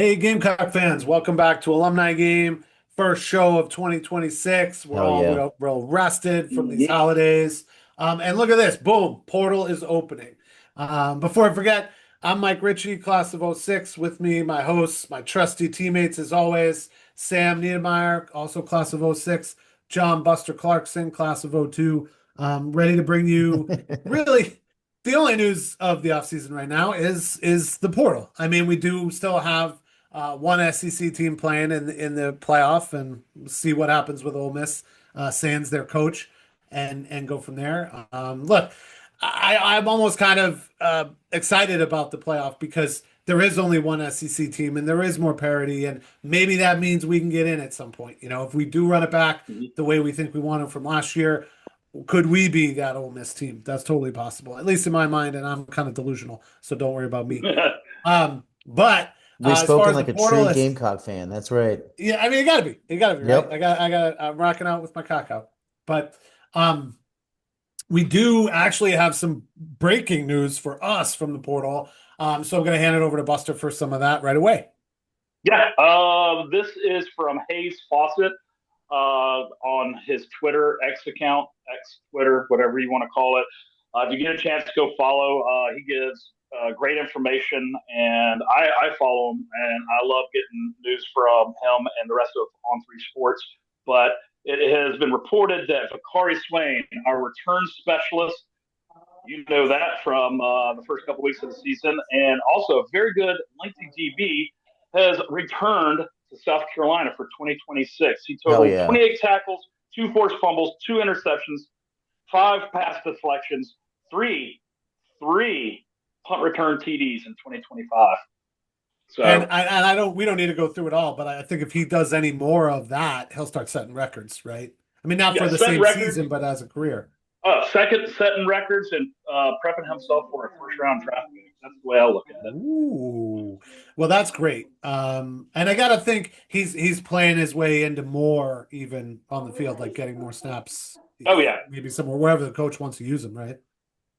Hey, Gamecock fans, welcome back to Alumni Game. First show of 2026. We're Hell all yeah. we're all rested from these Mhm. holidays. And look at this. Boom, portal is opening. Before I forget, I'm Mike Ritchie, class of '06. With me, my hosts, my trusty teammates as always, Sam Niedermeyer, also class of '06, John Buster Clarkson, class of '02. Ready to bring you really the only news of the offseason right now is the portal. I mean, we do still have one SEC team playing in the playoff, and see what happens with Ole Miss, sans their coach, and go from there. Look, I'm almost kind of excited about the playoff because there is only one SEC team, and there is more parity, and maybe that means we can get in at some point. If we do run it back Mhm. the way we think we want it from last year, could we be that Ole Miss team? That's totally possible, at least in my mind, and I'm kind of delusional, so don't worry about me. But We've as far spoken as the like a portal true is, Gamecock fan. That's right. yeah, I mean, it gotta be right. I Yep. got, I got, I'm rocking out with my cock out. But um, we do actually have some breaking news for us from the portal. So I'm going to hand it over to Buster for some of that right away. Yeah, this is from Hayes Fawcett on his Twitter X account, X Twitter, whatever you want to call it. If you get a chance to go follow, he gives great information, and I follow him, and I love getting news from him and the rest of On Three Sports. But it has been reported that Vicari Swain, our return specialist, you know that from the first couple weeks of the season, and also a very good lengthy DB has returned to South Carolina for 2026. He Hell totaled yeah. 28 tackles, two forced fumbles, two interceptions, five pass deflections, three punt return TDs in 2025. And So I don't we don't need to go through it all, but I think if he does any more of that, he'll start setting records, right? I mean, not for yeah, the setting same records, season, but as a career. second setting records, and prepping himself for a first round draft pick. That's the way I look at it. Ooh, well, that's great. And I gotta think he's playing his way into more even on the field, like getting more snaps, Oh yeah, maybe somewhere wherever the coach wants to use him, right?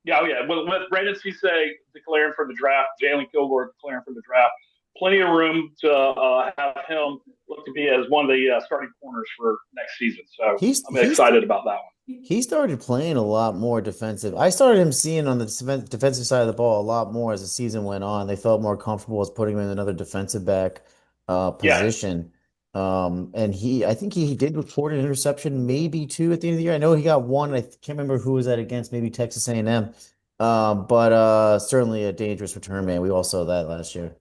yeah, oh, yeah. With Brandon Cisse declaring for the draft, Jalen Kilgore declaring for the draft, plenty of room to have him look to be as one of the starting corners for next season. So He's I'm he's excited about that he started playing a lot more defensive. I started him seeing on the defensive side of the ball a lot more as the season went on. They felt more comfortable with putting him in another defensive back Yeah, position. And I think he did record an interception, maybe two at the end of the year. I know he got one. I can't remember who was that against, maybe Texas A&M. But certainly a dangerous return man. We all saw that last year.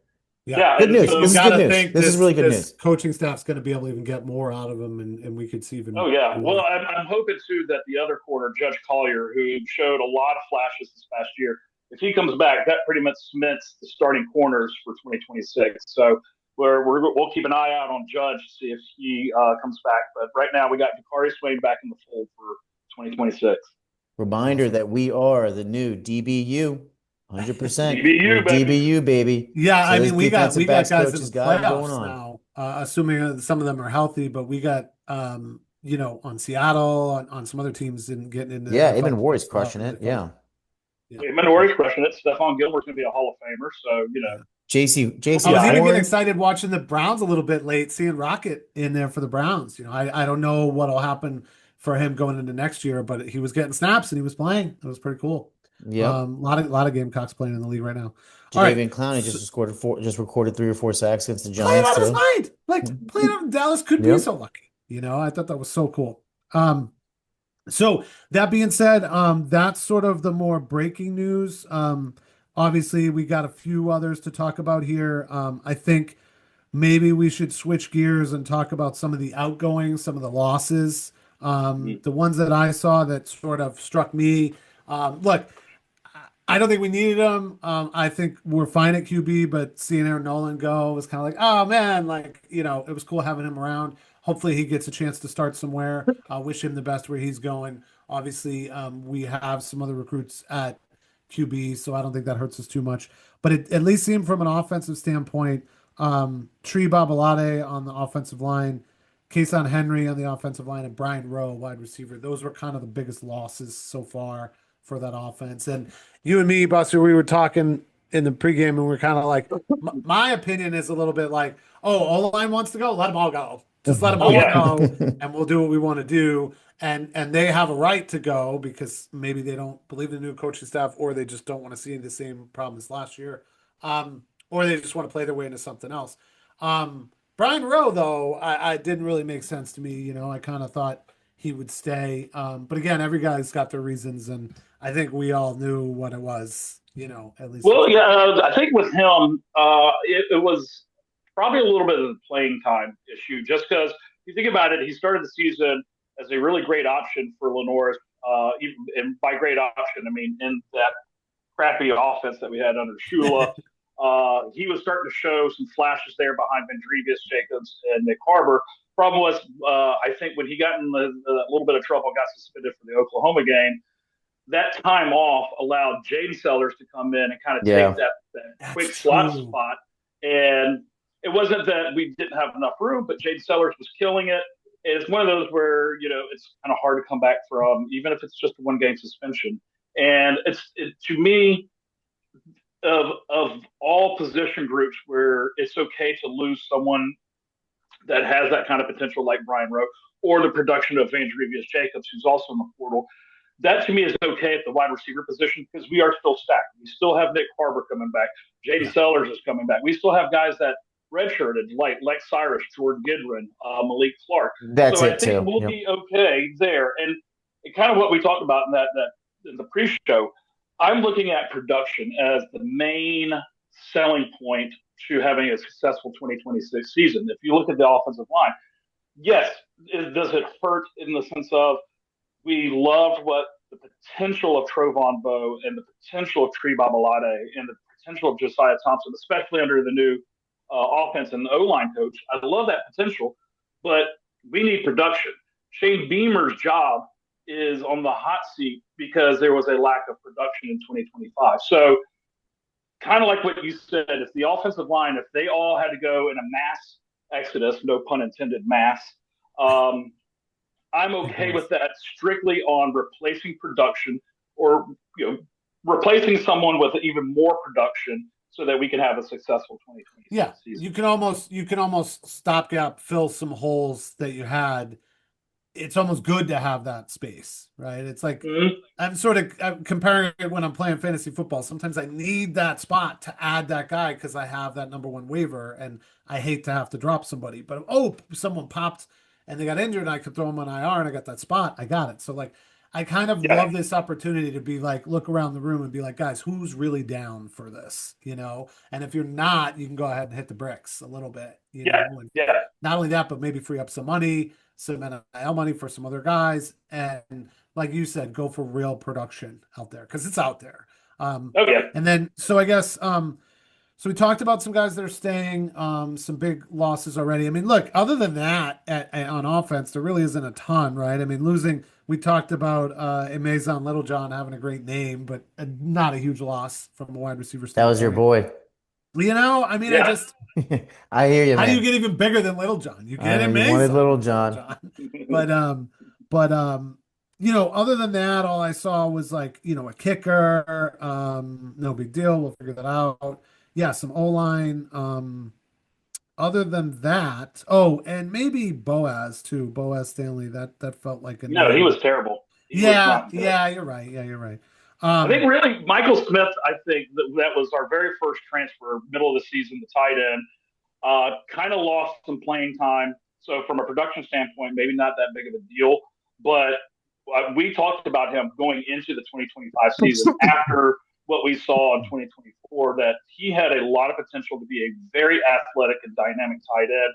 Yeah. yeah. Good And news. And you This so, is good gotta news. think This is this really good this news. coaching staff's gonna be able to even get more out of him, and we could see even yeah. Well, more. I'm hoping too that the other corner, Judge Collier, who showed a lot of flashes this past year, if he comes back, that pretty much cements the starting corners for 2026. So we'll keep an eye out on Judge to see if he comes back. But right now, we got Vicari Swain back in the fold for 2026. Reminder Awesome. that we are the new DBU. 100%. We're DBU, baby. DBU, baby. Yeah, So I this mean, we got defensive we got backs guys coach in the has got it going playoffs on. now, assuming some of them are healthy, but we got on Seattle, on some other teams and getting into the Yeah, NFL even Warriors playoffs without crushing really it. thought. Yeah. Yeah, Yeah, Minori's yeah, crushing it. Stephon Gilmore's going to be a Hall of Famer. So, yeah. I JC was yeah, even getting Horn. excited watching the Browns a little bit late, seeing Rocket in there for the Browns. I don't know what'll happen for him going into next year, but he was getting snaps and he was playing. It was pretty cool. Yep. A lot of Gamecocks playing in the league right now. All right, Jadavian Clowney so, just scored just recorded 3 or 4 sacks against the playing Giants out his too. mind. Like playing out in Dallas could be Yep. so lucky. I thought that was so cool. So that being said, that's sort of the more breaking news. Obviously, we got a few others to talk about here. I think maybe we should switch gears and talk about some of the outgoings, some of the losses. mhm. The ones that I saw that sort of struck me. Look, I don't think we needed him. I think we're fine at QB, but seeing Aaron Nolan go was kind of like, oh man, like, it was cool having him around. Hopefully he gets a chance to start somewhere. I wish him the best where he's going. Obviously, we have some other recruits at QB, so I don't think that hurts us too much. But at least see him from an offensive standpoint. Tree Babalade on the offensive line, Kason Henry on the offensive line, and Brian Rowe, wide receiver. Those were kind of the biggest losses so far for that offense. And you and me, Buster, we were talking in the pregame, and we're kind of like, my opinion is a little bit like, oh, all the line wants to go, let them all go. Just let them all go, and we'll do what we want to do. And they have a right to go because maybe they don't believe in the new coaching staff, or they just don't want to see the same problems last year, or they just want to play their way into something else. Brian Rowe, though, I didn't really make sense to me. You know, I kind of thought he would stay. But again, every guy's got their reasons, and I think we all knew what it was. You know, at least. Well, yeah, I think with him, it was probably a little bit of the playing time issue, just because you think about it, he started the season as a really great option for Lenore, and by great option, I mean in that crappy offense that we had under Shula. He was starting to show some flashes there behind Vendrevious, Jacobs, and Nick Harbor. Problem was, I think when he got in a little bit of trouble, got suspended for the Oklahoma game, that time off allowed Jade Sellers to come in and kind of take that quick slot spot. And it wasn't that we didn't have enough room, but Jade Sellers was killing it. And it's one of those where, you know, it's kind of hard to come back from, even if it's just a 1-game suspension. And to me, of all position groups where it's okay to lose someone that has that kind of potential like Brian Rowe, or the production of Vandrevious Jacobs, who's also in the portal, that to me is okay at the wide receiver position because we are still stacked. We still have Nick Harbor coming back. J.D. Sellers is coming back. We still have guys that redshirted, like Lex Cyrus, Jordan Gidron, Malik Clark. That's so it I think too. we'll be okay there. And kind of what we talked about in that in the pre-show, I'm looking at production as the main selling point to having a successful 2026 season. If you look at the offensive line, yes, does it hurt in the sense of we loved what the potential of Trovon Bowe and the potential of Tree Babalade and the potential of Josiah Thompson, especially under the new offense and the O-line coach. I love that potential, but we need production. Shane Beamer's job is on the hot seat because there was a lack of production in 2025. So kind of like what you said, if the offensive line, if they all had to go in a mass exodus, no pun intended, mass, I'm okay with that strictly on replacing production or, you know, replacing someone with even more production so that we can have a successful 2026 season. You can almost stopgap fill some holes that you had. It's almost good to have that space, right? It's like I'm comparing it when I'm playing fantasy football. Sometimes I need that spot to add that guy because I have that number 1 waiver and I hate to have to drop somebody. But someone popped and they got injured and I could throw them on IR and I got that spot. I got it. So like I kind of love this opportunity to be like, look around the room and be like, guys, who's really down for this? You know? And if you're not, you can go ahead and hit the bricks a little bit. You know? And not only that, but maybe free up some money, some NIL money for some other guys. And like you said, go for real production out there because it's out there. And then, so I guess, so we talked about some guys that are staying, some big losses already. I mean, look, other than that, on offense, there really isn't a ton, right? I mean, losing, we talked about Amazon Littlejohn having a great name, but not a huge loss from a wide receiver standpoint. That was your boy. You know, I mean, I hear you, How man. do you get even bigger than Littlejohn? You get Amazon. You wanted Littlejohn. But you know, other than that, all I saw was like, you know, a kicker. No big deal. We'll figure that out. Yeah, some O-line. Other than that, and maybe Boaz too. Boaz Stanley. That felt like No, he was terrible. You're right. Yeah, you're right. I think really Michael Smith, I think that was our very first transfer, middle of the season, the tight end. Kind of lost some playing time. So from a production standpoint, maybe not that big of a deal. But we talked about him going into the 2025 season after what we saw in 2024, that he had a lot of potential to be a very athletic and dynamic tight end.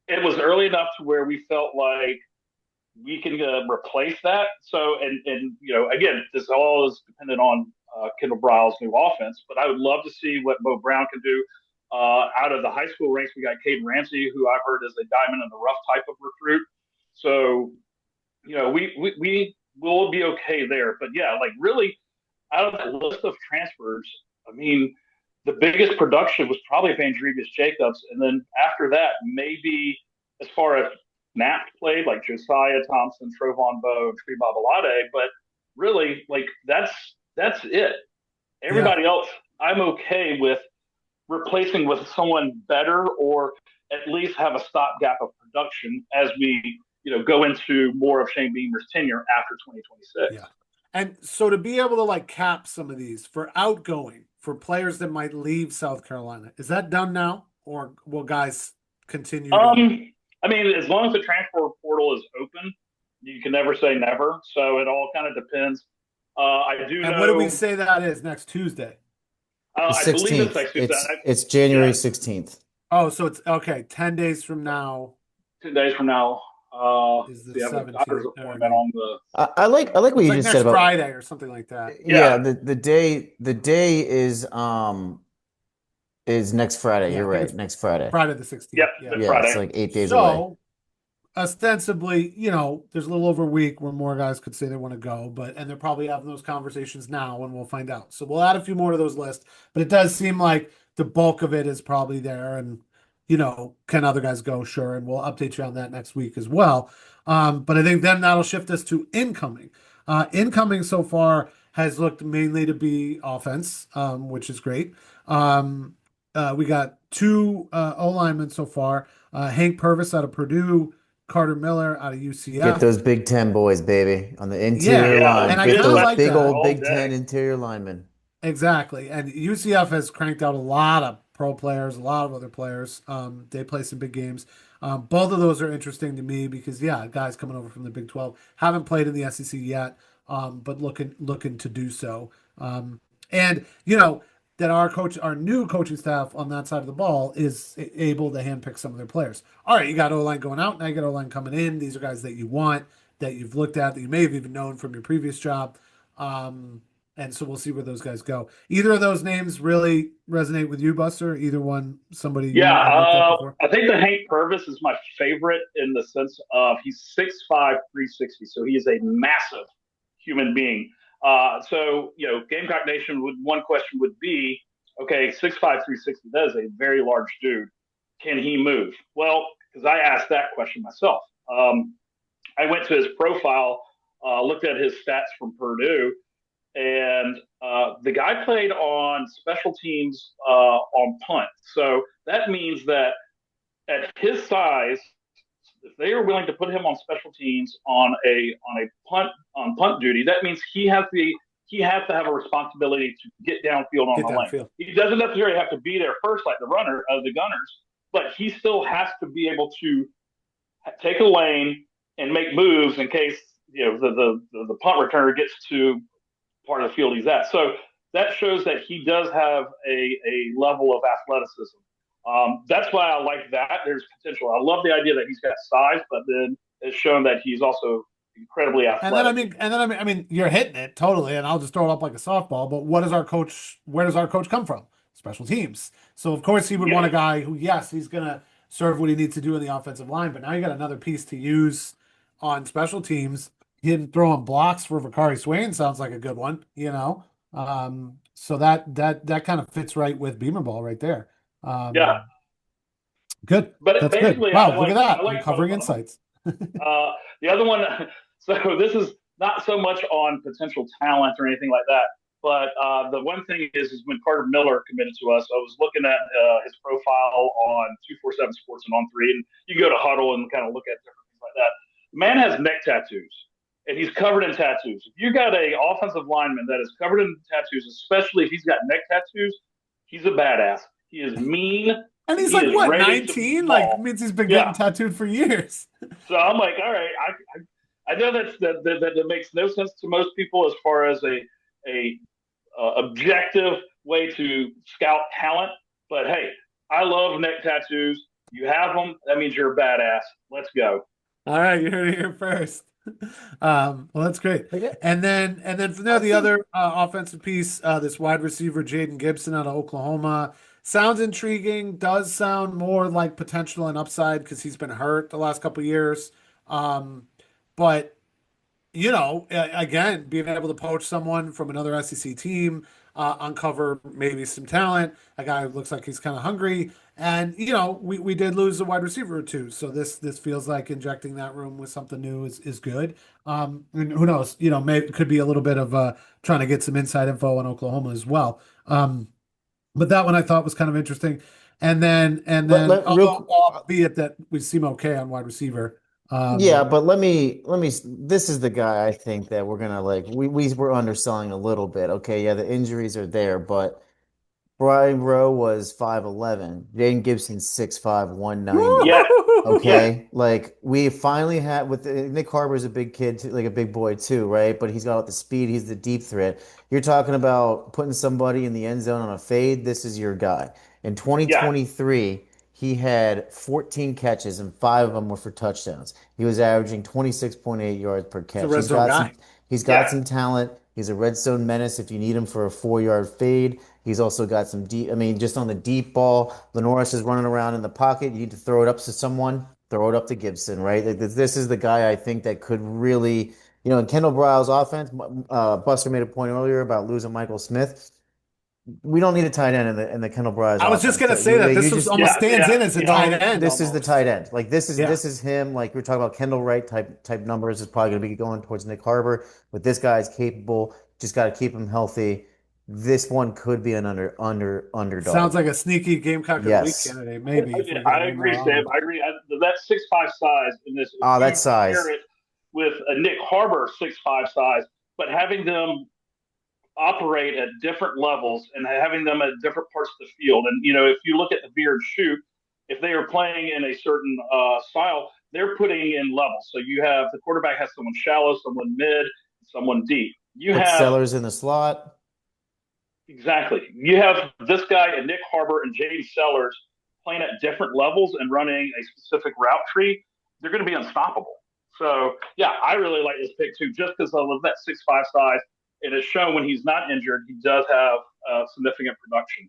It was early enough to where we felt like we can replace that. So, and you know, again, this all is dependent on Kendall Briles' new offense, but I would love to see what Bo Brown can do. Out of the high school ranks, we got Caden Ramsey, who I've heard is a diamond in the rough type of recruit. So, you know, we will be okay there. But yeah, like really out of the list of transfers, I mean, the biggest production was probably Vandrevious Jacobs. And then after that, maybe as far as snaps played, like Josiah Thompson, Trovon Bowe, and Tree Babalade. But really, like that's it. Everybody else, I'm okay with replacing with someone better, or at least have a stopgap of production as we go into more of Shane Beamer's tenure after 2026. Yeah. And so to be able to like cap some of these for outgoing, for players that might leave South Carolina, is that done now, or will guys continue to? I mean, as long as the transfer portal is open, you can never say never. So it all kind of depends. I do And know. what do we say that is next Tuesday? The I believe it's 16th. next Tuesday. It's January Yeah. 16th. Oh, so it's okay. 10 days from now 2 days from now. is the See, I have a 17th. doctor's appointment on the. I like what It's you like just next said about Friday or something like that. yeah, Yeah. the day is next Friday. Yeah, You're I think right. it's Next Friday. Friday the 16th. Yep, Yeah. it's Yeah, Friday. it's like 8 days away. So ostensibly, there's a little over a week where more guys could say they want to go, and they're probably having those conversations now, and we'll find out. So we'll add a few more to those lists, but it does seem like the bulk of it is probably there. And can other guys go? Sure, and we'll update you on that next week as well. But I think then that'll shift us to incoming. Incoming so far has looked mainly to be offense, which is great. We got two O linemen so far. Hank Purvis out of Purdue, Carter Miller out of UCF. Get those Big Ten boys, baby, on the interior Yeah, line. and I Get kinda those like big that. old All Big day. Ten interior linemen. Exactly. And UCF has cranked out a lot of pro players, a lot of other players. They play some big games. Both of those are interesting to me because, guys coming over from the Big 12 haven't played in the SEC yet, but looking to do so. And that our new coaching staff on that side of the ball is able to handpick some of their players. All right, you got O-line going out, now you got O-line coming in. These are guys that you want, that you've looked at, that you may have even known from your previous job. And so we'll see where those guys go. Either of those names really resonate with you, Buster? Either one, somebody you have looked at before? I think the Hank Purvis is my favorite in the sense of he's 6'5", 360, so he is a massive human being. So Gamecock Nation one question would be, okay, 6'5", 360, that is a very large dude. Can he move? Well, because I asked that question myself. I went to his profile, looked at his stats from Purdue, and the guy played on special teams on punt. So that means that at his size, if they are willing to put him on special teams on a punt duty, that means he has to have a responsibility to get downfield on the lane. He doesn't necessarily have to be there first like the gunners, but he still has to be able to take a lane and make moves in case the punt returner gets to part of the field he's at. So that shows that he does have a level of athleticism. That's why I like that. There's potential. I love the idea that he's got size, but then it's shown that he's also incredibly athletic. And then I mean, you're hitting it totally, and I'll just throw it up like a softball. But where does our coach come from? Special teams. So of course he would want a guy who, yes, he's gonna serve what he needs to do in the offensive line, but now you got another piece to use on special teams. Him throwing blocks for Vicari Swain sounds like a good one, So that kind of fits right with Beamer ball right there. Good. But that's basically, good. Wow, look at that. I'm covering insights. The other one, so this is not so much on potential talent or anything like that, but the one thing is when Carter Miller committed to us, I was looking at his profile on 247 Sports and On3, and you go to Huddle and kind of look at different things like that. The man has neck tattoos. And he's covered in tattoos. If you got a offensive lineman that is covered in tattoos, especially if he's got neck tattoos, he's a badass. He is mean. And he's like, what, 19? Like, means he's been getting tattooed for years. So I'm like, all right, I know that makes no sense to most people as far as a objective way to scout talent. But hey, I love neck tattoos. You have them, that means you're a badass. Let's go. All right, you heard it here first. Well, that's great. And then from there, the other offensive piece, this wide receiver Jaden Gibson out of Oklahoma, sounds intriguing. Does sound more like potential and upside because he's been hurt the last couple of years. But again, being able to poach someone from another SEC team, uncover maybe some talent. A guy who looks like he's kind of hungry. And, we did lose a wide receiver or two. So this feels like injecting that room with something new is good. And who knows, maybe it could be a little bit of trying to get some inside info on Oklahoma as well. But that one I thought was kind of interesting. And then Real albeit that we seem okay on wide receiver. Yeah, but let me this is the guy I think that we're gonna like we were underselling a little bit. Okay, yeah, the injuries are there, but Brian Rowe was 5'11. Jaden Gibson's 6'5", 190. Yeah, yeah, Okay, like we finally had with Nick Harbor's a big kid, too, like a big boy too, right? But he's got all the speed. He's the deep threat. You're talking about putting somebody in the end zone on a fade. This is your guy. In yeah. 2023, he had 14 catches and five of them were for touchdowns. He was averaging 26.8 yards per He's a catch. red zone guy. He's got Yeah. some talent. He's a red zone menace if you need him for a 4-yard fade. He's also got some deep, I mean, just on the deep ball. Lenoris is running around in the pocket. You need to throw it up to someone, throw it up to Gibson, right? Like, this is the guy I think that could really, in Kendall Briles' offense, Buster made a point earlier about losing Michael Smith. We don't need a tight end in the Kendall Briles I was just offense. gonna say that You this was just almost Yeah, stands yeah, in as a you tight know, end this is the almost. tight end. Like Yeah. this is him. Like we're talking about Kendall Wright type numbers is probably going to be going towards Nick Harbor, but this guy is capable. Just got to keep him healthy. This one could be an underdog. Sounds like a sneaky Gamecock of the week Yes. candidate, maybe if we get I one more agree, on Sam. him. I agree. That 6'5" size in this, if Oh, that you pair size. it with a Nick Harbor 6'5" size, but having them operate at different levels and having them at different parts of the field. And, if you look at the veered shoot, if they are playing in a certain style, they're putting in levels. So you have the quarterback has someone shallow, someone mid, someone deep. You Put have Sellers in the slot. Exactly. You have this guy and Nick Harbor and JD Sellers playing at different levels and running a specific route tree. They're going to be unstoppable. So, yeah, I really like this pick too, just because I love that 6'5" size. And it's shown when he's not injured, he does have significant production.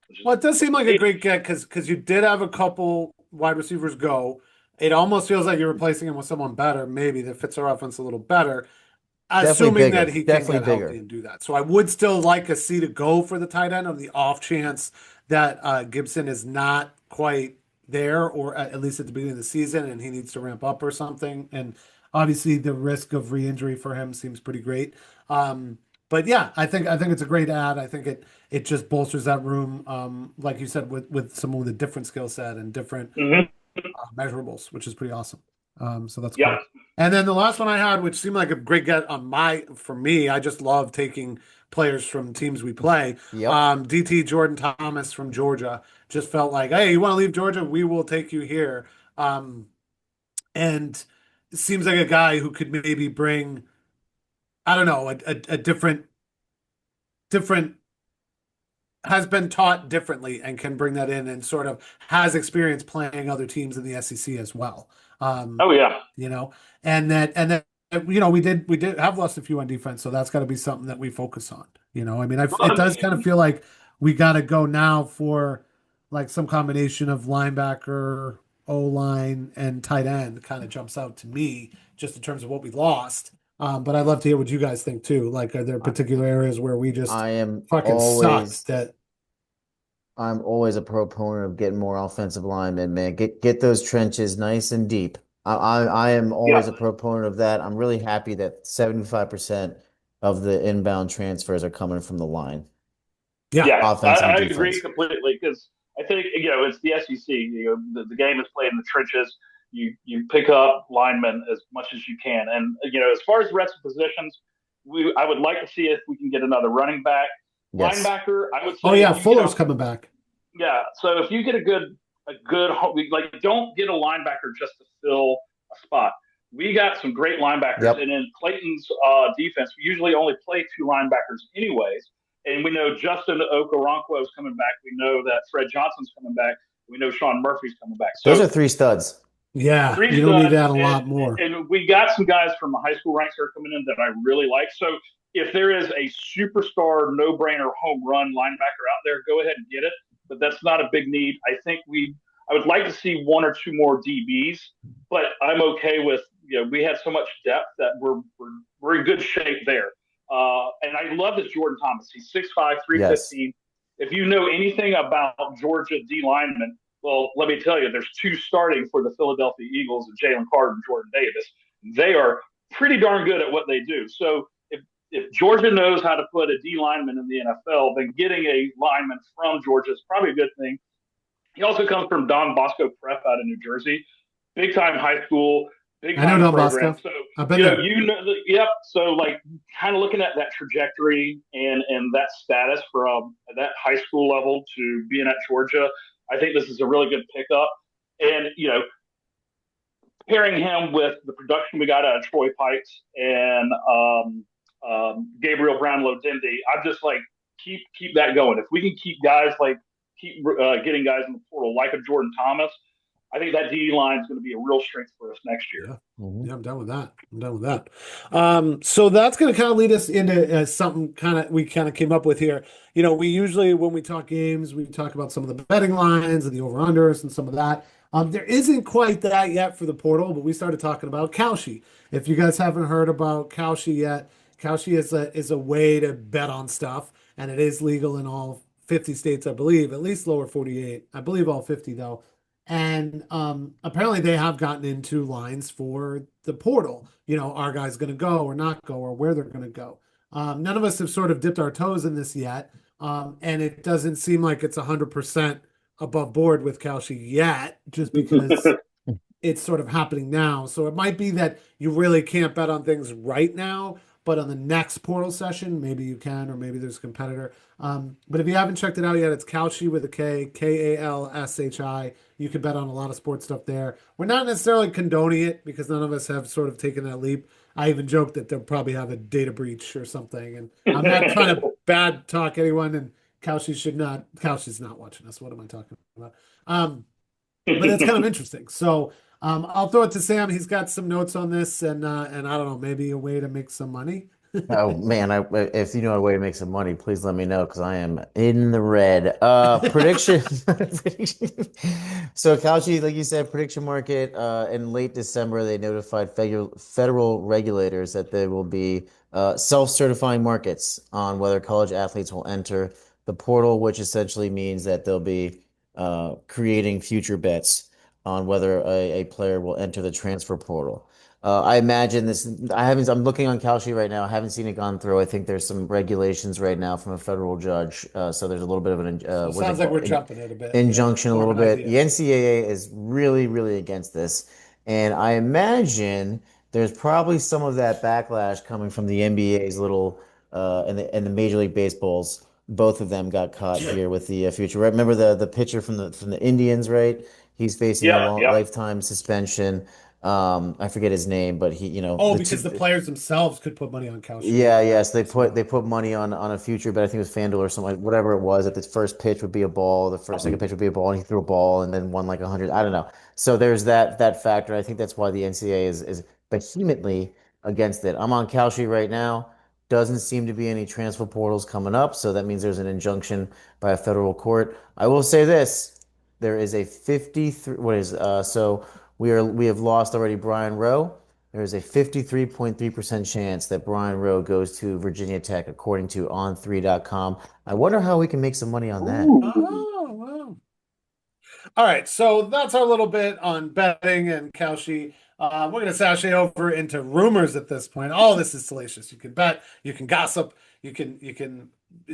Which Well, is it does seem like a great get because you did have a couple wide receivers go. It almost feels like you're replacing him with someone better, maybe that fits our offense a little better, Definitely assuming that bigger. he can Definitely get healthy bigger. and do that. So I would still like a C to go for the tight end on the off chance that Gibson is not quite there, or at least at the beginning of the season, and he needs to ramp up or something. And obviously, the risk of re-injury for him seems pretty great. But yeah, I think it's a great ad. I think it just bolsters that room, like you said, with someone with a different skill set and different mm-hmm. measurables, which is pretty awesome. So that's Yeah. cool. And then the last one I had, which seemed like a great get for me, I just love taking players from teams we play. Yep. DT Jordan Thomas from Georgia just felt like, hey, you want to leave Georgia? We will take you here. And it seems like a guy who could maybe bring, I don't know, a different has been taught differently and can bring that in and sort of has experience playing other teams in the SEC as well. Um, Oh, yeah. you know, and then we did have lost a few on defense, so that's got to be something that we focus on. I mean, it does kind of feel like we got to go now for like some combination of linebacker, O line, and tight end kind of jumps out to me just in terms of what we lost. But I'd love to hear what you guys think too. Like, are there I, particular areas where we just I am fucking suck always that I'm always a proponent of getting more offensive linemen, man. Get those trenches nice and deep. I am Yeah. always a proponent of that. I'm really happy that 75% of the inbound transfers are coming from the line, yeah. Yeah, offense and I agree defense. completely because I think it's the SEC. The game is played in the trenches. You pick up linemen as much as you can, and as far as the rest of positions, I would like to see if we can get another running back, Yes. linebacker. I would Oh say yeah, if you get Fuller's coming back. yeah. So if you get a good like don't get a linebacker just to fill a spot. We got some great linebackers, Yep. and in Clayton's defense, we usually only play two linebackers anyways. And we know Justin Okoronkwo is coming back. We know that Fred Johnson's coming back. We know Sean Murphy's coming back. Those So are three studs. Yeah, three you don't need studs, to add a lot more. and we got some guys from the high school ranks that are coming in that I really like. So if there is a superstar, no-brainer home run linebacker out there, go ahead and get it. But that's not a big need. I would like to see one or two more DBs, but I'm okay with we have so much depth that we're in good shape there. And I love this Jordan Thomas. He's 6'5", Yes. 315. If you know anything about Georgia D linemen, well, let me tell you, there's two starting for the Philadelphia Eagles, and Jalen Carter and Jordan Davis. They are pretty darn good at what they do. So if if Georgia knows how to put a D lineman in the NFL, then getting a lineman from Georgia is probably a good thing. He also comes from Don Bosco Prep out of New Jersey, big time high school, big I know time Don program. Bosco. So I've been there. yep. So like, kind of looking at that trajectory and that status from that high school level to being at Georgia, I think this is a really good pickup. And pairing him with the production we got out of Troy Pikes and Gabriel Brownlow-Dindy, I'm just like, keep that going. If we can keep getting guys in the portal like a Jordan Thomas, I think that D line is going to be a real strength for us next year. Yeah. Yeah, I'm done with that. So that's going to kind of lead us into something we kind of came up with here. We usually, when we talk games, we talk about some of the betting lines and the over-unders and some of that. There isn't quite that yet for the portal, but we started talking about Kalshi. If you guys haven't heard about Kalshi yet, Kalshi is a way to bet on stuff, and it is legal in all 50 states, I believe, at least lower 48. I believe all 50 though. And apparently they have gotten into lines for the portal. Are guys going to go or not go, or where they're going to go? None of us have sort of dipped our toes in this yet. And it doesn't seem like it's 100% above board with Kalshi yet, just because it's sort of happening now. So it might be that you really can't bet on things right now, but on the next portal session, maybe you can, or maybe there's a competitor. But if you haven't checked it out yet, it's Kalshi with a K, Kalshi. You can bet on a lot of sports stuff there. We're not necessarily condoning it because none of us have sort of taken that leap. I even joked that they'll probably have a data breach or something. And I'm not trying to bad talk anyone, and Kalshi's not watching us. What am I talking about? But it's kind of interesting. So I'll throw it to Sam. He's got some notes on this, and I don't know, maybe a way to make some money. Oh man, if you know a way to make some money, please let me know because I am in the red. Prediction. So Kalshi, like you said, prediction market. In late December, they notified federal regulators that there will be self-certifying markets on whether college athletes will enter the portal, which essentially means that they'll be creating future bets on whether a player will enter the transfer portal. I imagine this. I'm looking on Kalshi right now. I haven't seen it gone through. I think there's some regulations right now from a federal judge. So there's a little bit of an sounds like we're jumping it a bit. Injunction a little bit. Idea. The NCAA is really, really against this, and I imagine there's probably some of that backlash coming from the NBA's little and the Major League Baseball's. Both of them got caught here with the future. Right? Remember the pitcher from the Indians, right? He's facing a lifetime suspension. I forget his name, but he, because the players themselves could put money on Kalshi. Yes, they put money on a future, but I think it was FanDuel or something, like whatever it was. That the first pitch would be a ball, second pitch would be a ball, and he threw a ball and then won like 100. I don't know. So there's that factor. I think that's why the NCAA is vehemently against it. I'm on Kalshi right now. Doesn't seem to be any transfer portals coming up, so that means there's an injunction by a federal court. I will say this: there is a 53. So we have lost already Brian Rowe. There is a 53.3% chance that Brian Rowe goes to Virginia Tech, according to on3.com. I wonder how we can make some money on that. Oh, wow. All right, so that's our little bit on betting and Kalshi. We're going to sashay over into rumors at this point. All this is salacious. You can bet, you can gossip, you can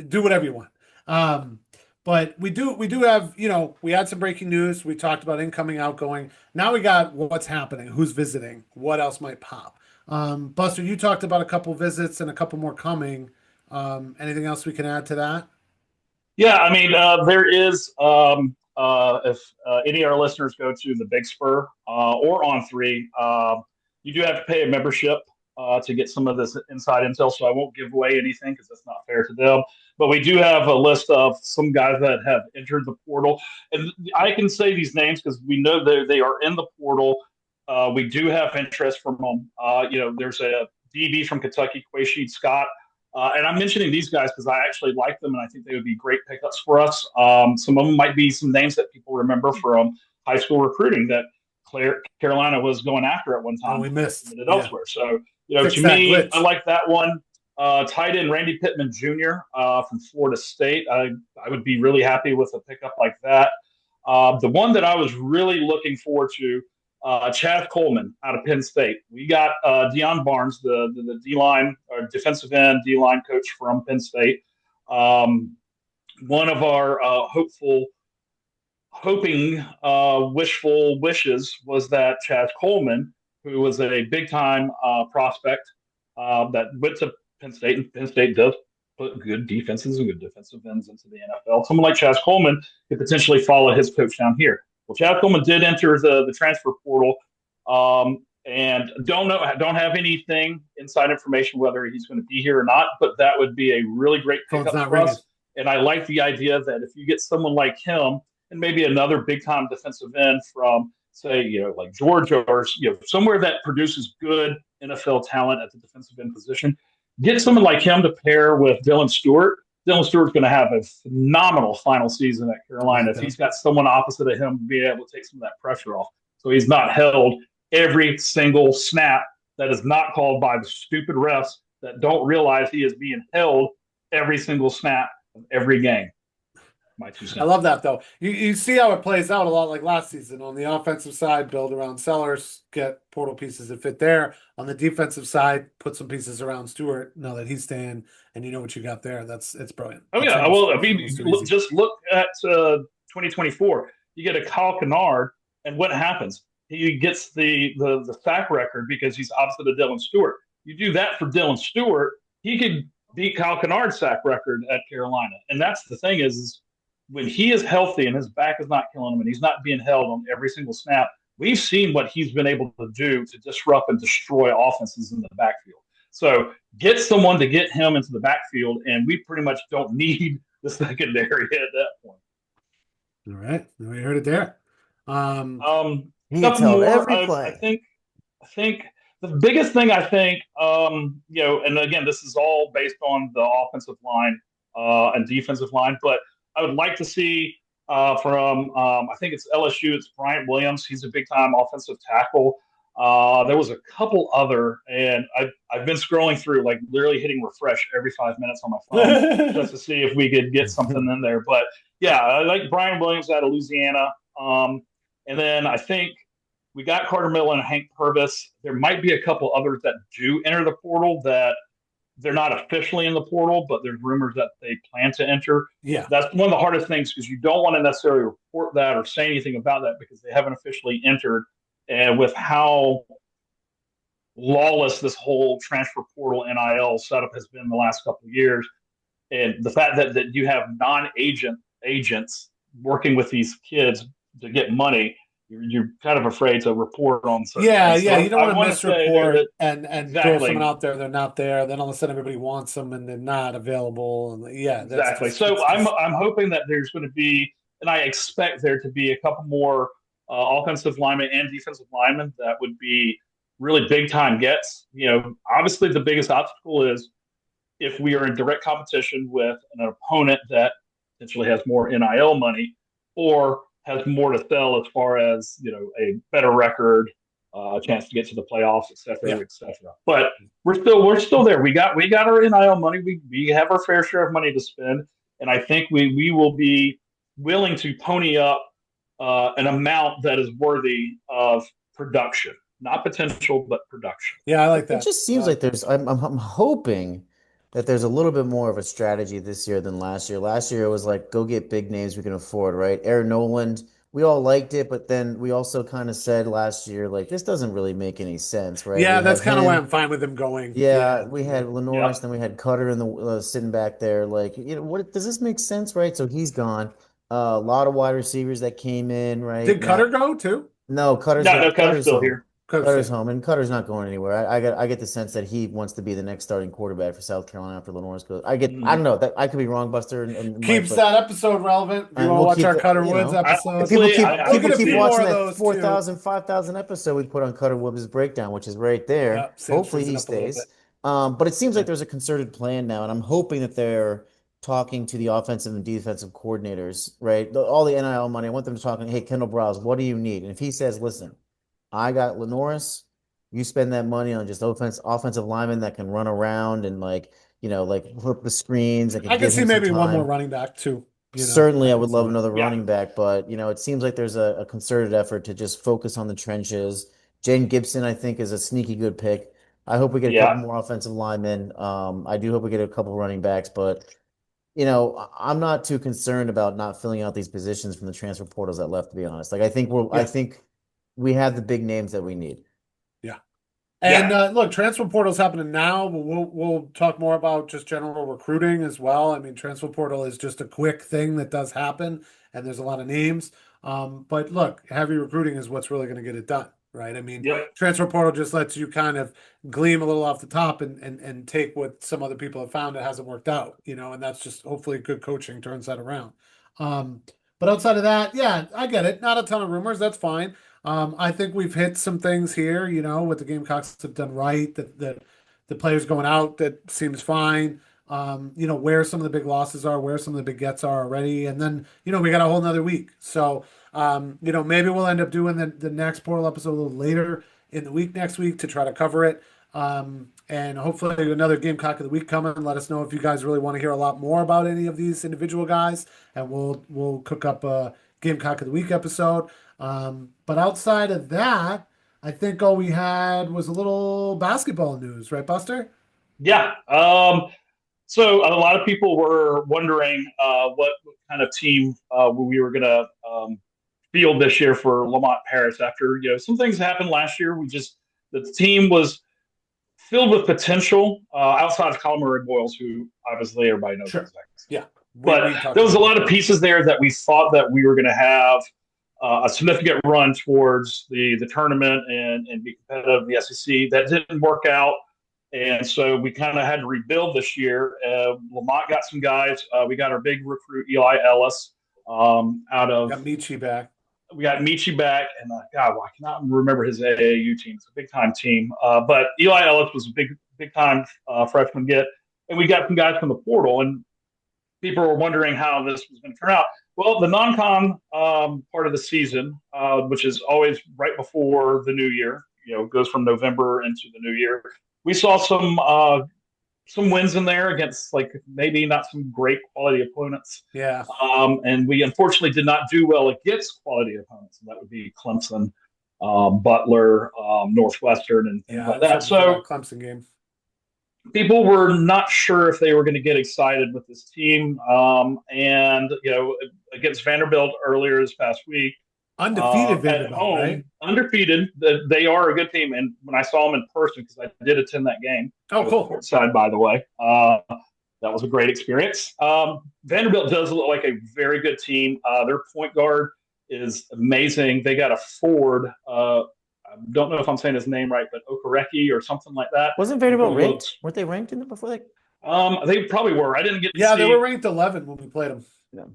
do whatever you want. But we do have, we had some breaking news. We talked about incoming, outgoing. Now we got what's happening, who's visiting, what else might pop. Buster, you talked about a couple visits and a couple more coming. Anything else we can add to that? Yeah, I mean, there is, if any of our listeners go to the Big Spur or On3, you do have to pay a membership to get some of this inside intel. So I won't give away anything because that's not fair to them. But we do have a list of some guys that have entered the portal. And I can say these names because we know they are in the portal. We do have interest from them. There's a DB from Kentucky, Quashid Scott. And I'm mentioning these guys because I actually like them and I think they would be great pickups for us. Some of them might be some names that people remember from high school recruiting that Carolina was going after at one time. We missed it elsewhere. So, to me, glitch. I like that one. Tight end Randy Pittman Jr. From Florida State. I would be really happy with a pickup like that. The one that I was really looking forward to Chad Coleman out of Penn State. We got Deion Barnes, the D-line or defensive end D-line coach from Penn State. One of our wishful wishes was that Chad Coleman, who was a big-time prospect that went to Penn State, and Penn State does put good defenses and good defensive ends into the NFL. Someone like Chad Coleman could potentially follow his coach down here. Well, Chad Coleman did enter the transfer portal, and don't have anything inside information whether he's going to be here or not. But that would be a really great pickup for us. And I like the idea that if you get someone like him and maybe another big time defensive end from, say, like Georgia or somewhere that produces good NFL talent at the defensive end position, get someone like him to pair with Dylan Stewart. Dylan Stewart's going to have a phenomenal final season at Carolina if he's got someone opposite of him being able to take some of that pressure off. So he's not held every single snap that is not called by the stupid refs that don't realize he is being held every single snap of every game. My 2 cents. I love that, though. You see how it plays out a lot like last season. On the offensive side, build around Sellers, get portal pieces that fit there. On the defensive side, put some pieces around Stewart now that he's staying, and you know what you got there. It's brilliant. Oh, yeah. Well, I mean, just look at 2024. You get a Kyle Kennard, and what happens? He gets the sack record because he's opposite of Dylan Stewart. You do that for Dylan Stewart, he could beat Kyle Kennard's sack record at Carolina. And that's the thing is when he is healthy and his back is not killing him and he's not being held on every single snap, we've seen what he's been able to do to disrupt and destroy offenses in the backfield. So get someone to get him into the backfield, and we pretty much don't need the secondary at that point. All right. We heard it there. He gets held every play. I think the biggest thing and again, this is all based on the offensive line and defensive line, but I would like to see from I think it's LSU. It's Bryant Williams. He's a big-time offensive tackle. There was a couple other, and I've been scrolling through, like literally hitting refresh every 5 minutes on my phone just to see if we could get something in there. But yeah, I like Bryant Williams out of Louisiana. And then I think we got Carter Miller and Hank Purvis. There might be a couple others that do enter the portal that they're not officially in the portal, but there's rumors that they plan to enter. Yeah. That's one of the hardest things because you don't want to necessarily report that or say anything about that because they haven't officially entered. And with how lawless this whole transfer portal NIL setup has been the last couple of years, and the fact that you have agents working with these kids to get money, you're kind of afraid to report on certain things. So you don't want to misreport and exactly. throw someone out there, they're not there, then all of a sudden everybody wants them and they're not available. And exactly. So I'm hoping that there's going to be, and I expect there to be a couple more offensive linemen and defensive linemen that would be really big time gets. Obviously the biggest obstacle is if we are in direct competition with an opponent that potentially has more NIL money or has more to sell as far as, a better record, a chance to get to the playoffs, et cetera, et cetera. But we're still there. We got our NIL money. We have our fair share of money to spend. And I think we will be willing to pony up an amount that is worthy of production, not potential, but production. Yeah, I like that. It just seems like I'm hoping that there's a little bit more of a strategy this year than last year. Last year it was like, go get big names we can afford, right? Aaron Noland, we all liked it, but then we also kind of said last year, like, this doesn't really make any sense, right? Yeah, that's kind of why I'm fine with him going. Yeah, we had Lenoris, then we had Cutter in the sitting back there. Like, what does this make sense, right? So he's gone. A lot of wide receivers that came in, right? Did Cutter go too? No, Cutter's still here. Cutter's home, and Cutter's not going anywhere. I get the sense that he wants to be the next starting quarterback for South Carolina after Lenoris goes. I don't know that I could be wrong, Buster. And keeps that episode relevant. You want to watch our Cutter Woods episode? People keep watching that 4,000, 5,000 episode we put on Cutter Woods' breakdown, which is right there. Yep, hopefully he stays. But it seems like there's a concerted plan now, and I'm hoping that they're talking to the offensive and defensive coordinators, right? All the NIL money. I want them to talk. Hey, Kendall Browse, what do you need? And if he says, listen, I got Lenoris. You spend that money on just offensive linemen that can run around and flip the screens. I can see maybe one more running back too. Certainly, I would would love say. another Yeah. running back, but it seems like there's a concerted effort to just focus on the trenches. Jane Gibson, I think, is a sneaky good pick. I hope we get a couple Yeah. more offensive linemen. I do hope we get a couple running backs, but I'm not too concerned about not filling out these positions from the transfer portals that left, to be honest. Like I Yeah. think we have the big names that we need. Yeah. And look, transfer portal's happening now, but we'll talk more about just general recruiting as well. I mean, transfer portal is just a quick thing that does happen, and there's a lot of names. But look, heavy recruiting is what's really going to get it done, right? I mean, Yep. transfer portal just lets you kind of gleam a little off the top and take what some other people have found that hasn't worked out, and that's just hopefully good coaching turns that around. But outside of that, yeah, I get it. Not a ton of rumors. That's fine. I think we've hit some things here, what the Gamecocks have done right, that the players going out, that seems fine. Where some of the big losses are, where some of the big gets are already. And then, we got a whole nother week. So, maybe we'll end up doing the next portal episode a little later in the week next week to try to cover it. And hopefully another Gamecock of the week coming. Let us know if you guys really want to hear a lot more about any of these individual guys, and we'll cook up a Gamecock of the week episode. But outside of that, I think all we had was a little basketball news, right, Buster? Yeah. So a lot of people were wondering what kind of team we were going to field this year for Lamont Paris after some things happened last year. The team was filled with potential outside of Colin Murray Boyles, who obviously everybody knows. Sure. Yeah. But there was a lot of pieces there that we thought that we were going to have a significant run towards the tournament and be competitive in the SEC. That didn't work out. And so we kind of had to rebuild this year. Lamont got some guys. We got our big recruit, Eli Ellis, out of. Got Michi back. We got Michi back. And God, I cannot remember his AAU team. It's a big time team. But Eli Ellis was a big time freshman get. And we got some guys from the portal. And people were wondering how this was going to turn out. Well, the non-con part of the season, which is always right before the new year, goes from November into the new year. We saw some wins in there against maybe not some great quality opponents. Yeah. And we unfortunately did not do well against quality opponents. And that would be Clemson, Butler, Northwestern, and things like that. So Clemson game. People were not sure if they were going to get excited with this team. And against Vanderbilt earlier this past week. Undefeated at home, right? Undefeated. They are a good team. And when I saw them in person, because I did attend that game. Oh, cool. Side, by the way. That was a great experience. Vanderbilt does look like a very good team. Their point guard is amazing. They got a forward. I don't know if I'm saying his name right, but Okereke or something like that. Wasn't Vanderbilt ranked? Weren't they ranked in it before they? They probably were. I didn't get to see. Yeah, they were ranked 11 when we played them.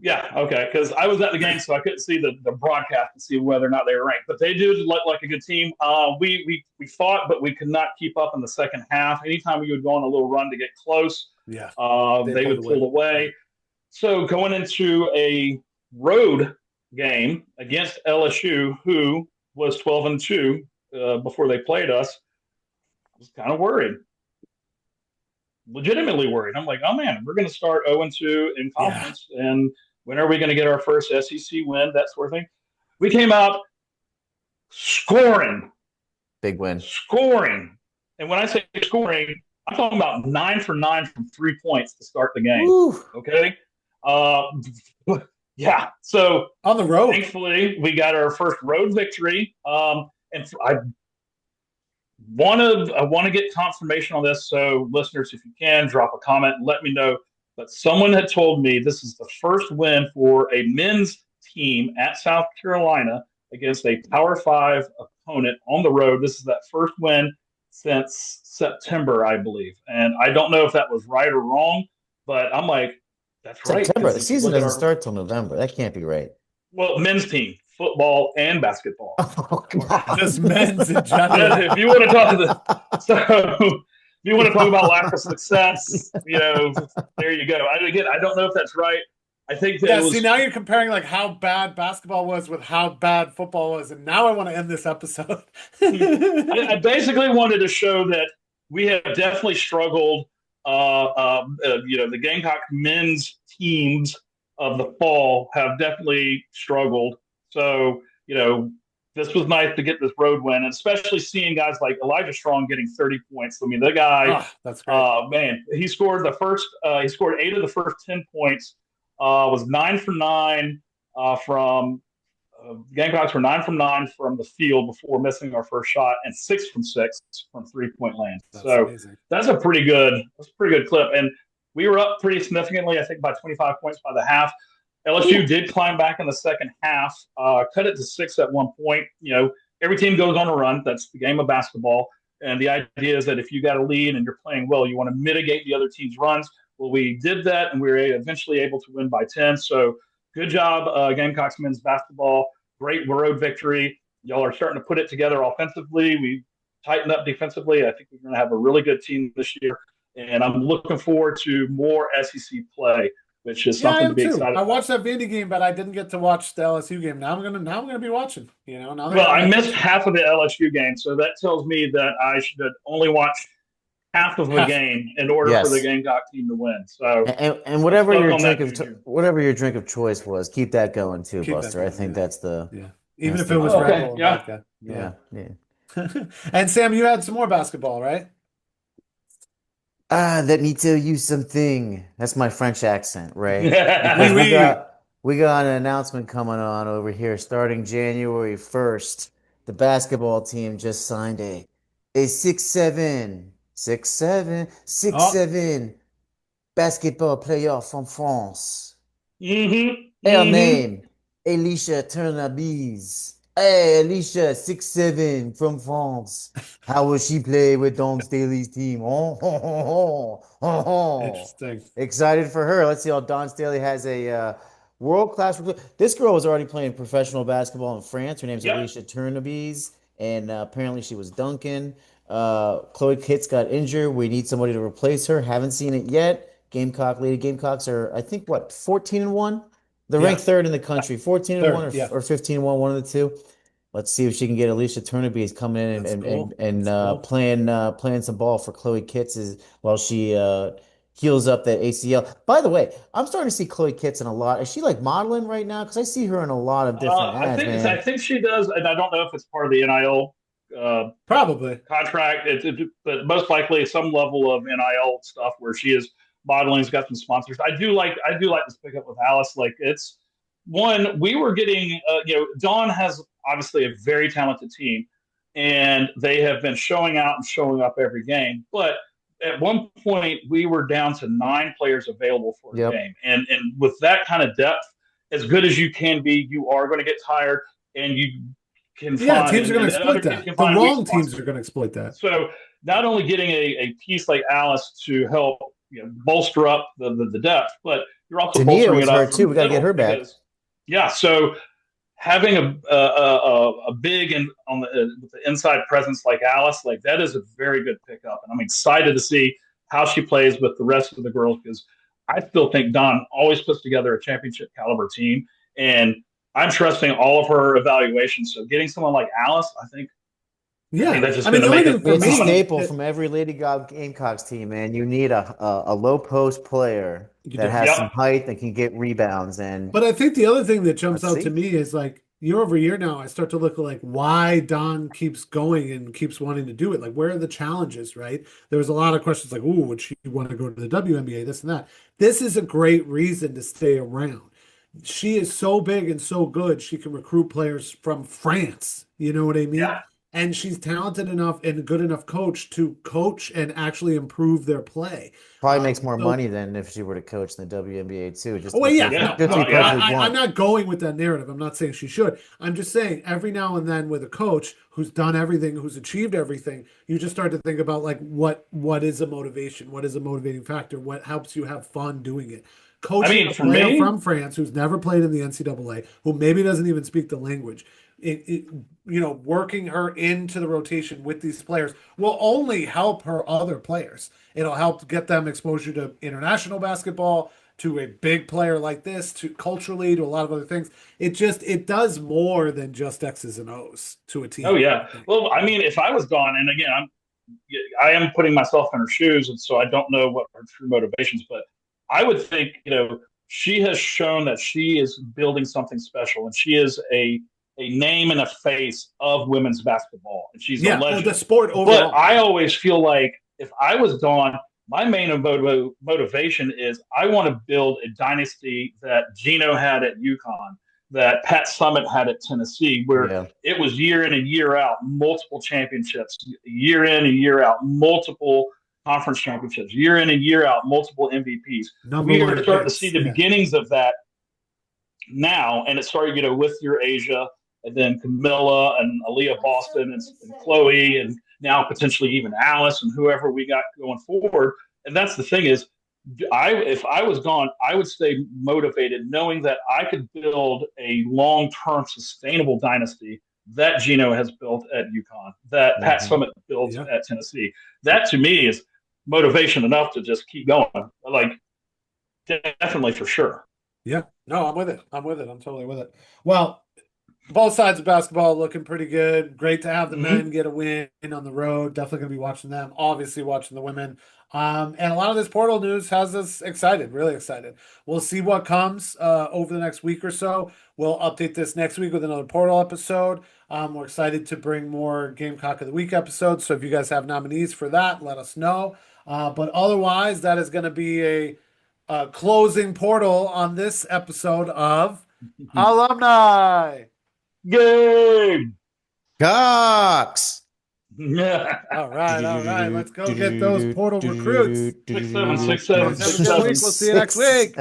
Yeah, okay, because I was at the game, so I couldn't see the broadcast to see whether or not they were ranked. But they do look like a good team. We fought, but we could not keep up in the second half. Anytime we would go on a little run to get close, they would pull away. So going into a road game against LSU, who was 12-2 before they played us, I was kind of worried. Legitimately worried. I'm like, oh man, we're going to start 0-2 in conference, and when are we going to get our first SEC win? That sort of thing. We came out scoring, big win, scoring, and when I say scoring, I'm talking about 9 for 9 from 3 points to start the game. Ooh. Okay, yeah. So on the road, thankfully, we got our first road victory, and I want to get confirmation on this. So listeners, if you can, drop a comment and let me know. But someone had told me this is the first win for a men's team at South Carolina against a Power 5 opponent on the road. This is that first win since September, I believe. And I don't know if that was right or wrong, but I'm like, that's right. September. The season doesn't start till November. That can't be right. Well, men's team. Football and basketball. Oh, God. Just men's in general. If you want to talk about lack of success, there you go. I don't know if that's right. I think that see, now you're comparing how bad basketball was with how bad football was, and now I want to end this episode. I basically wanted to show that we have definitely struggled. The Gamecock men's teams of the fall have definitely struggled. So, this was nice to get this road win, and especially seeing guys like Elijah Strong getting 30 points. I mean, the guy, That's great. Man, he scored 8 of the first 10 points, was 9 for 9 from Gamecocks were 9 from 9 from the field before missing our first shot, and 6 from 6 from 3-point land. That's so amazing. That's a pretty good clip. And we were up pretty significantly, I think by 25 points by the half. LSU did climb back in the second half, cut it to 6 at one point. Every team goes on a run. That's the game of basketball. And the idea is that if you got a lead and you're playing well, you want to mitigate the other team's runs. Well, we did that, and we were eventually able to win by 10. So good job, Gamecocks men's basketball. Great road victory. Y'all are starting to put it together offensively. We tightened up defensively. I think we're going to have a really good team this year. And I'm looking forward to more SEC play, which is something to be excited about. I watched that Vandy game, but I didn't get to watch the LSU game. Now I'm gonna be watching. I missed half of the LSU game, so that tells me that I should only watch half of the game in order for the Gamecock team to win. So and whatever your drink of choice was, keep that going too, Buster. I think that's the even if it was Red Bull. Yeah. And Sam, you had some more basketball, right? Let me tell you something. That's my French accent, right? we got an announcement coming on over here starting January 1st. The basketball team just signed a 6'7" basketball player from France. Her name, Alicia Tournebize. Hey, Alicia, 6'7" from France. How will she play with Dawn Staley's team? Interesting. Excited for her. Let's see how Dawn Staley has a world-class. This girl was already playing professional basketball in France. Her name's Alicia Tournebize, and apparently she was dunking. Chloe Kitts got injured. We need somebody to replace her. Haven't seen it yet. Lady Gamecocks are, I think, 14-1? They're ranked third in the country, 14-1 or 15-1, one of the two. Let's see if she can get Alicia Tournebize coming in and playing some ball for Chloe Kitts while she heals up that ACL. By the way, I'm starting to see Chloe Kitts in a lot. Is she modeling right now? Because I see her in a lot of different ads, man. I think she does, and I don't know if it's part of the NIL probably contract. But most likely some level of NIL stuff where she is modeling's got some sponsors. I do like this pickup with Alice. It's one, we were getting, Dawn has obviously a very talented team, and they have been showing out and showing up every game. But at one point, we were down to 9 players available for a game. And with that kind of depth, as good as you can be, you are going to get tired, and you can find... teams are going to exploit that. The wrong teams are going to exploit that. So not only getting a piece like Alice to help bolster up the depth, but you're also bolstering it up too. We got to get her back. So having a big with the inside presence like Alice, that is a very good pickup, and I'm excited to see how she plays with the rest of the girls, because I still think Dawn always puts together a championship caliber team, and I'm trusting all of her evaluations. So getting someone like Alice, I think. That's just it's a staple from every Lady Gamecocks team, man. You need a low post player that has some height that can get rebounds. But I think the other thing that jumps out to me is year over year now, I start to look at why Dawn keeps going and keeps wanting to do it. Where are the challenges, right? There was a lot of questions would she want to go to the WNBA, this and that. This is a great reason to stay around. She is so big and so good, she can recruit players from France. You know what I mean? Yeah. And she's talented enough and a good enough coach to coach and actually improve their play. Probably makes more money than if she were to coach in the WNBA too. I'm not going with that narrative. I'm not saying she should. I'm just saying every now and then with a coach who's done everything, who's achieved everything, you just start to think about what is a motivation? What is a motivating factor? What helps you have fun doing it? Coaching a player from France who's never played in the NCAA, who maybe doesn't even speak the language, working her into the rotation with these players will only help her other players. It'll help get them exposure to international basketball, to a big player like this, to culturally, to a lot of other things. It does more than just X's and O's to a team. Oh yeah. Well, if I was Dawn, and again, I am putting myself in her shoes, and so I don't know what her true motivations, but I would think, she has shown that she is building something special, and she is a name and a face of women's basketball, and she's a legend. The sport overall. But I always feel like if I was Dawn, my main motivation is I want to build a dynasty that Gino had at UConn, that Pat Summitt had at Tennessee, where it was year in and year out, multiple championships, year in and year out, multiple conference championships, year in and year out, multiple MVPs. We are starting to see the beginnings of that now, and it's starting, with your Asia, and then Camilla and Aaliyah Boston and Chloe, and now potentially even Alice and whoever we got going forward. And that's the thing is, if I was gone, I would stay motivated, knowing that I could build a long-term sustainable dynasty that Gino has built at UConn, that Pat Summitt built at Tennessee. That to me is motivation enough to just keep going. Like, definitely, for sure. Yeah, no, I'm with it. I'm totally with it. Well, both sides of basketball looking pretty good. Great to have the men get a win on the road. Definitely going to be watching them. Obviously watching the women. And a lot of this portal news has us excited, really excited. We'll see what comes over the next week or so. We'll update this next week with another portal episode. We're excited to bring more Gamecock of the Week episodes. So if you guys have nominees for that, let us know. But otherwise, that is going to be a closing portal on this episode of Alumni Game Cox. All right. Let's go get those portal recruits. 6-7, 6-7, 6-7. We'll see you next week.